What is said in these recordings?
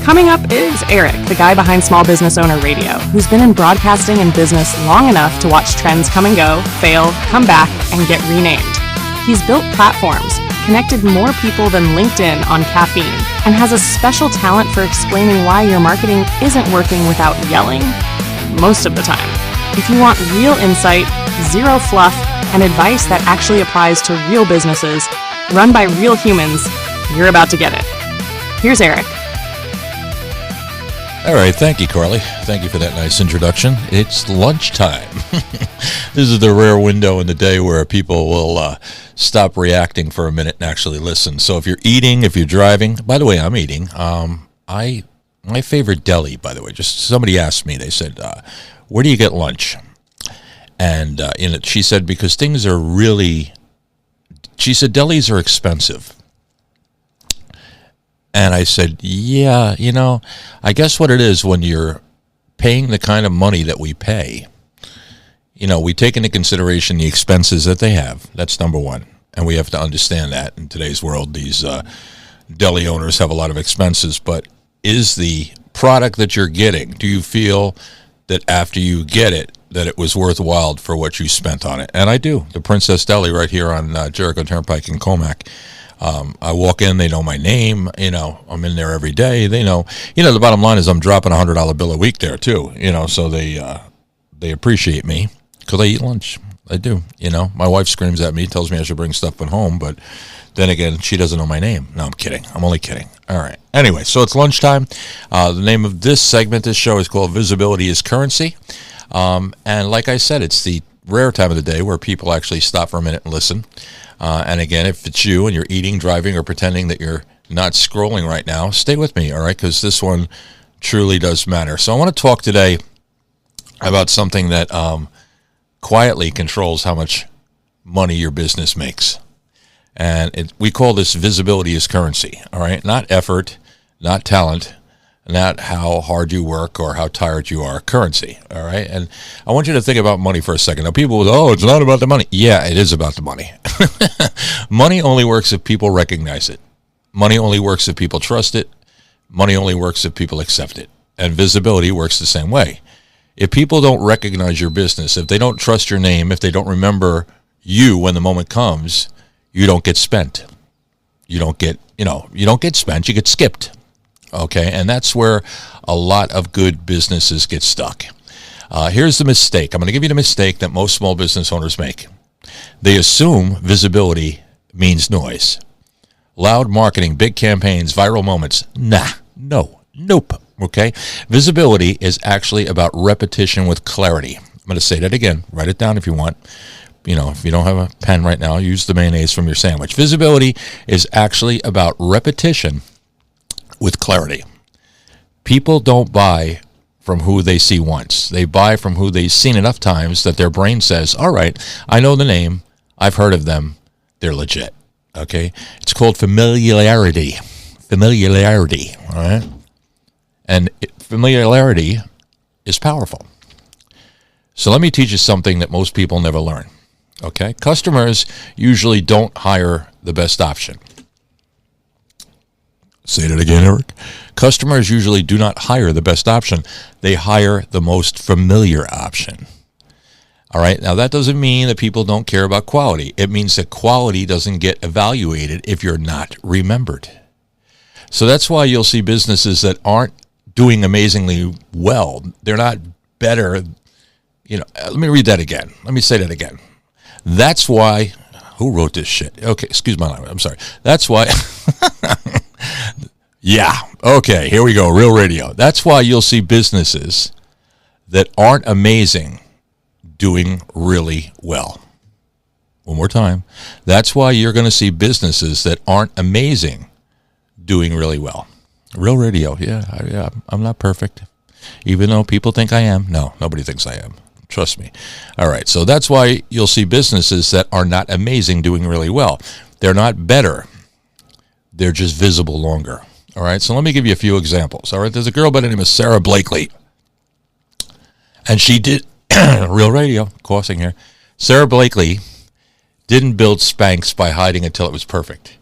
Coming up is Eric, the guy behind Small Business Owner Radio, who's been in broadcasting and business long enough to watch trends come and go, fail, come back, and get renamed. He's built platforms, connected more people than LinkedIn on caffeine, and has a special talent for explaining why your marketing isn't working without yelling most of the time. If you want real insight, zero fluff, and advice that actually applies to real businesses run by real humans, you're about to get it. Here's Eric. All right, thank you, Carly. Thank you for that nice introduction. It's lunchtime. This is the rare window in the day where people will stop reacting for a minute and actually listen. So if you're eating, if you're driving, by the way, I'm eating. My favorite deli, by the way, just somebody asked me, they said, where do you get lunch? And she said, because things are really, she said, delis are expensive. And I said, yeah, I guess what it is when you're paying the kind of money that we pay, we take into consideration the expenses that they have. That's number one. And we have to understand that in today's world, these deli owners have a lot of expenses. But is the product that you're getting, do you feel that after you get it, that it was worthwhile for what you spent on it? And I do. The Princess Deli right here on Jericho Turnpike in Comac. I walk in, they know my name, I'm in there every day. They know, the bottom line is I'm dropping $100 bill a week there too, so they appreciate me because I eat lunch. I do, my wife screams at me, tells me I should bring stuff at home, but then again, she doesn't know my name. No, I'm kidding. I'm only kidding. All right. Anyway, so it's lunchtime. The name of this segment, this show is called Visibility is Currency. And like I said, it's the rare time of the day where people actually stop for a minute and listen. And again, if it's you and you're eating, driving, or pretending that you're not scrolling right now, stay with me, all right, because this one truly does matter. So I want to talk today about something that quietly controls how much money your business makes. And we call this visibility as currency, all right? Not effort, not talent, not how hard you work or how tired you are, currency, all right? And I want you to think about money for a second. Now, people will, it's not about the money. Yeah, it is about the money. Money only works if people recognize it. Money only works if people trust it. Money only works if people accept it. And visibility works the same way. If people don't recognize your business, if they don't trust your name, if they don't remember you when the moment comes, you don't get spent. You don't get spent, you get skipped. Okay, and that's where a lot of good businesses get stuck. Here's the mistake. I'm going to give you the mistake that most small business owners make. They assume visibility means noise. Loud marketing, big campaigns, viral moments. Nope. Okay, visibility is actually about repetition with clarity. I'm going to say that again. Write it down if you want. If you don't have a pen right now, use the mayonnaise from your sandwich. Visibility is actually about repetition with clarity. People don't buy from who they see once. They buy from who they've seen enough times that their brain says, all right, I know the name, I've heard of them, they're legit. Okay? It's called familiarity. Familiarity, all right? And familiarity is powerful. So let me teach you something that most people never learn. Okay? Customers usually don't hire the best option. Say that again, Eric. Customers usually do not hire the best option. They hire the most familiar option. All right. Now, that doesn't mean that people don't care about quality. It means that quality doesn't get evaluated if you're not remembered. So that's why you'll see businesses that aren't doing amazingly well. They're not better. Let me read that again. Let me say that again. That's why, who wrote this shit? Okay. Excuse my language. I'm sorry. That's why. Yeah. Okay, here we go. Real radio. That's why you'll see businesses that aren't amazing doing really well. One more time. That's why you're going to see businesses that aren't amazing doing really well. Real radio. Yeah. I'm not perfect. Even though people think I am. No, nobody thinks I am. Trust me. All right. So that's why you'll see businesses that are not amazing doing really well. They're not better. They're just visible longer. All right, so let me give you a few examples. All right, there's a girl by the name of Sarah Blakely, and she did, real radio, coughing here. Sarah Blakely didn't build Spanx by hiding until it was perfect.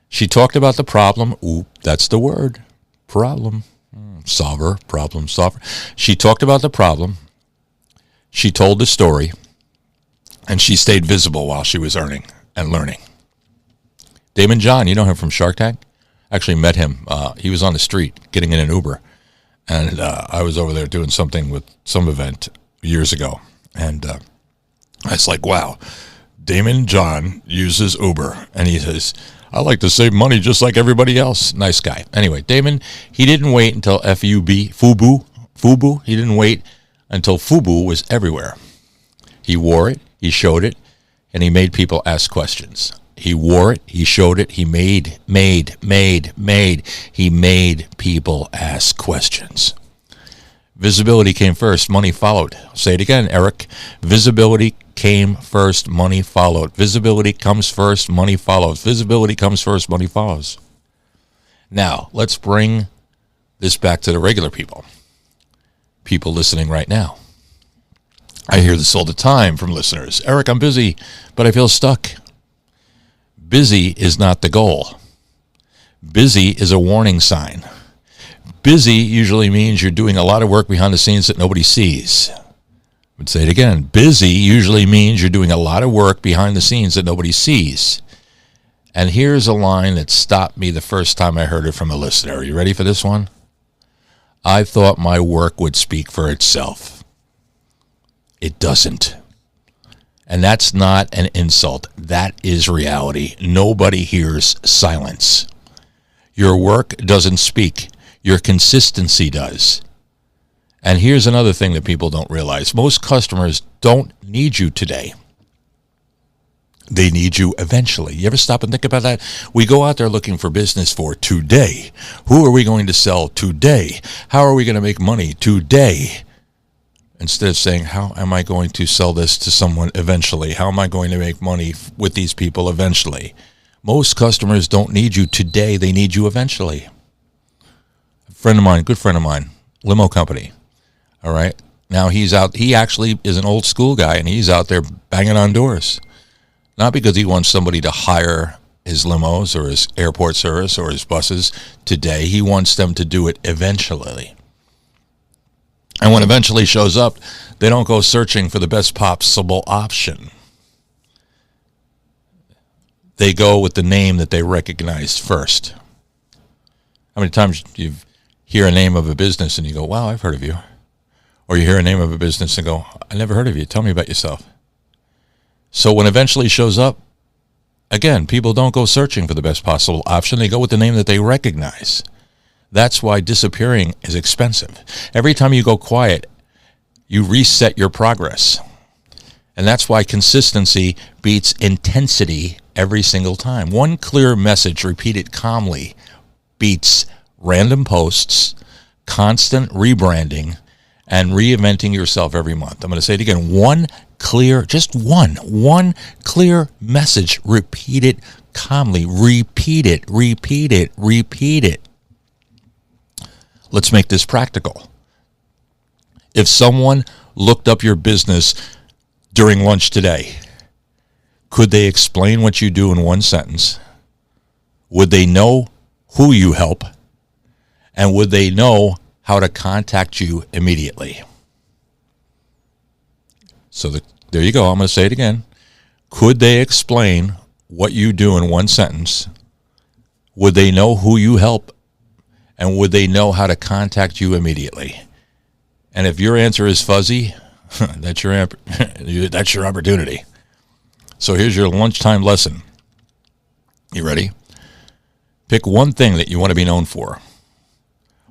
She talked about the problem. Ooh, that's the word, problem. Solver, problem solver. She talked about the problem. She told the story. And she stayed visible while she was earning and learning. Damon John, you know him from Shark Tank? Actually met him. He was on the street getting in an Uber. And I was over there doing something with some event years ago. And I was like, wow, Damon John uses Uber. And he says, I like to save money just like everybody else. Nice guy. Anyway, Damon, he didn't wait until FUBU. He didn't wait until FUBU was everywhere. He wore it, he showed it, and he made people ask questions. He wore it, he showed it, he made. He made people ask questions. Visibility came first, money followed. Say it again, Eric. Visibility came first, money followed. Visibility comes first, money follows. Visibility comes first, money follows. Now, let's bring this back to the regular people. People listening right now. I hear this all the time from listeners. Eric, I'm busy, but I feel stuck. Busy is not the goal. Busy is a warning sign. Busy usually means you're doing a lot of work behind the scenes that nobody sees. I would say it again. Busy usually means you're doing a lot of work behind the scenes that nobody sees. And here's a line that stopped me the first time I heard it from a listener. Are you ready for this one? I thought my work would speak for itself. It doesn't. And that's not an insult. That is reality. Nobody hears silence. Your work doesn't speak. Your consistency does. And here's another thing that people don't realize. Most customers don't need you today. They need you eventually. You ever stop and think about that? We go out there looking for business for today. Who are we going to sell today? How are we going to make money today? Instead of saying, how am I going to sell this to someone eventually? How am I going to make money with these people eventually? Most customers don't need you today. They need you eventually. A friend of mine, good friend of mine, limo company. All right. Now he's out. He actually is an old school guy, and he's out there banging on doors. Not because he wants somebody to hire his limos or his airport service or his buses today. He wants them to do it eventually. And when eventually shows up, they don't go searching for the best possible option. They go with the name that they recognize first. How many times you hear a name of a business and you go, wow, I've heard of you. Or you hear a name of a business and go, I never heard of you. Tell me about yourself. So when eventually shows up, again, people don't go searching for the best possible option. They go with the name that they recognize. That's why disappearing is expensive. Every time you go quiet, you reset your progress. And that's why consistency beats intensity every single time. One clear message repeated calmly beats random posts, constant rebranding, and reinventing yourself every month. I'm going to say it again. One clear message repeated calmly. Repeat it. Let's make this practical. If someone looked up your business during lunch today, could they explain what you do in one sentence? Would they know who you help? And would they know how to contact you immediately? So there you go. I'm going to say it again. Could they explain what you do in one sentence? Would they know who you help? And would they know how to contact you immediately? And if your answer is fuzzy, that's your opportunity. So here's your lunchtime lesson. You ready? Pick one thing that you want to be known for.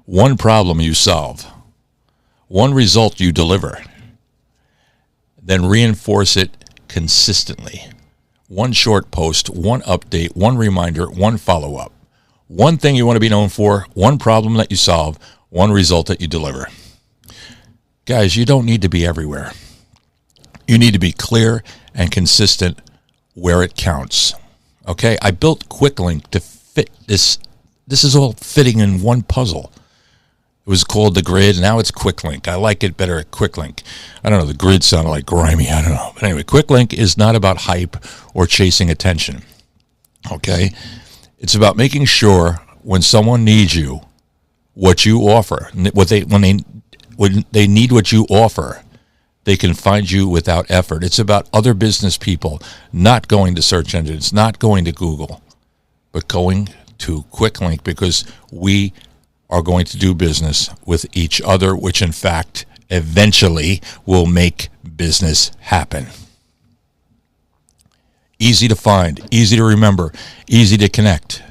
One problem you solve. One result you deliver. Then reinforce it consistently. One short post, one update, one reminder, one follow-up. One thing you want to be known for, one problem that you solve, one result that you deliver. Guys, you don't need to be everywhere. You need to be clear and consistent where it counts. Okay? I built QuickLink to fit this. This is all fitting in one puzzle. It was called the Grid. Now it's QuickLink. I like it better at QuickLink. I don't know. The Grid sounded like grimy. I don't know. But anyway, QuickLink is not about hype or chasing attention. Okay? It's about making sure when someone needs you, what you offer. When they need what you offer, they can find you without effort. It's about other business people not going to search engines, not going to Google, but going to QuickLink, because we are going to do business with each other, which in fact eventually will make business happen. Easy to find, easy to remember, easy to connect.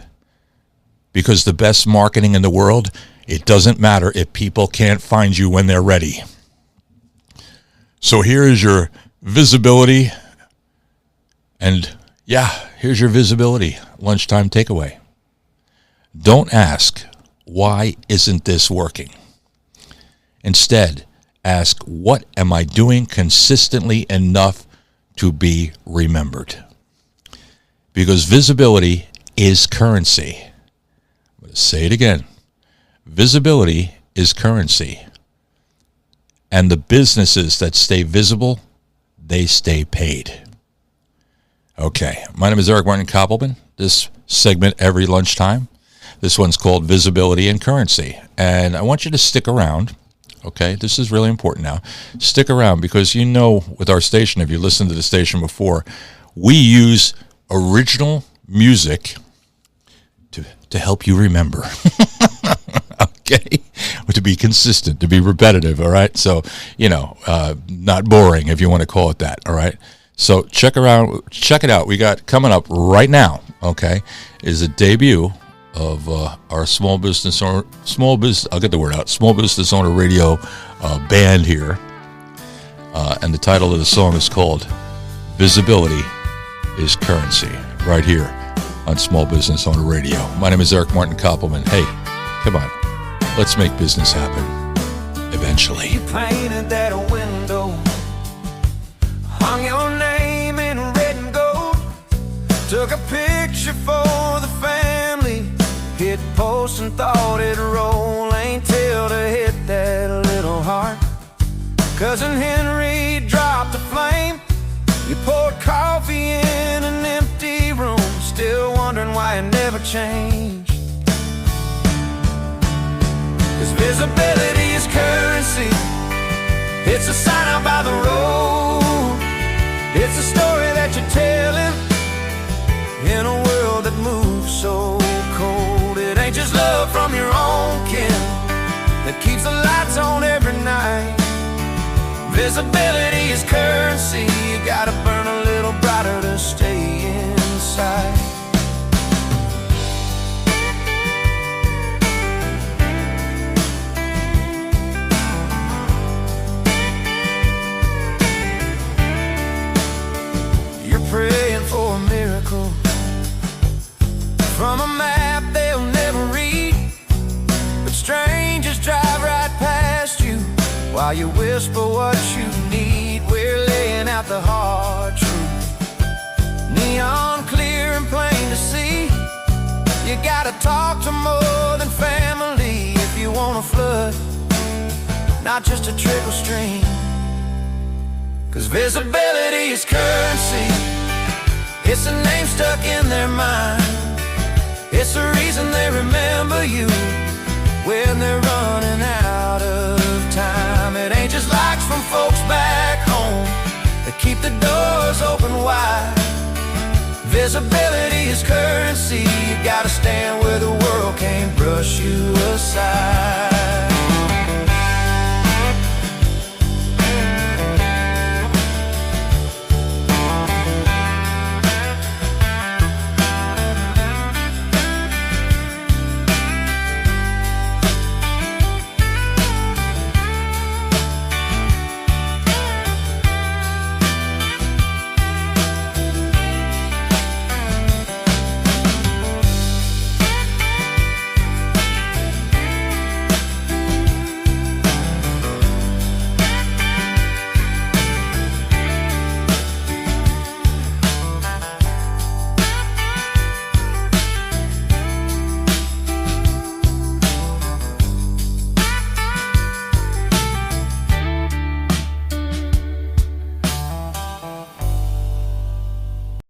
Because the best marketing in the world, it doesn't matter if people can't find you when they're ready. So here is your visibility. And here's your visibility lunchtime takeaway. Don't ask, why isn't this working? Instead, ask, what am I doing consistently enough to be remembered? Because visibility is currency. I'm going to say it again. Visibility is currency. And the businesses that stay visible, they stay paid. Okay, my name is Eric Martin Koppelman. This segment every lunchtime. This one's called Visibility and Currency. And I want you to stick around. Okay, this is really important now. Stick around, because you know with our station, if you listened to the station before, we use original music to help you remember. Okay? To be consistent, to be repetitive, all right? So, not boring, if you want to call it that, all right? So check it out. We got coming up right now, okay, is a debut of our small business owner radio band here. And the title of the song is called Visibility is Currency, right here on Small Business Owner Radio. My name is Eric Martin Koppelman. Hey, come on. Let's make business happen eventually. You painted that window, hung your name in red and gold, took a picture for the family, hit post and thought it'd roll. Ain't till to hit that little heart. Cousin Henry dropped a flame. You poured coffee in an empty room, still wondering why it never changed. 'Cause visibility is currency. It's a sign out by the road. It's a story that you're telling in a world that moves so cold. It ain't just love from your own kin that keeps the lights on every night. Visibility is currency. You gotta burn a little brighter to stay inside. You're praying for a miracle from a map they'll never read, but strangers drive right past you while you whisper what you need. We're laying out the hard truth, neon clear and plain to see. You gotta talk to more than family if you want a flood, not just a trickle stream. 'Cause visibility is currency. It's a name stuck in their mind. It's the reason they remember you when they're running out of time. It ain't just likes from folks back home that keep the doors open wide. Visibility is currency. You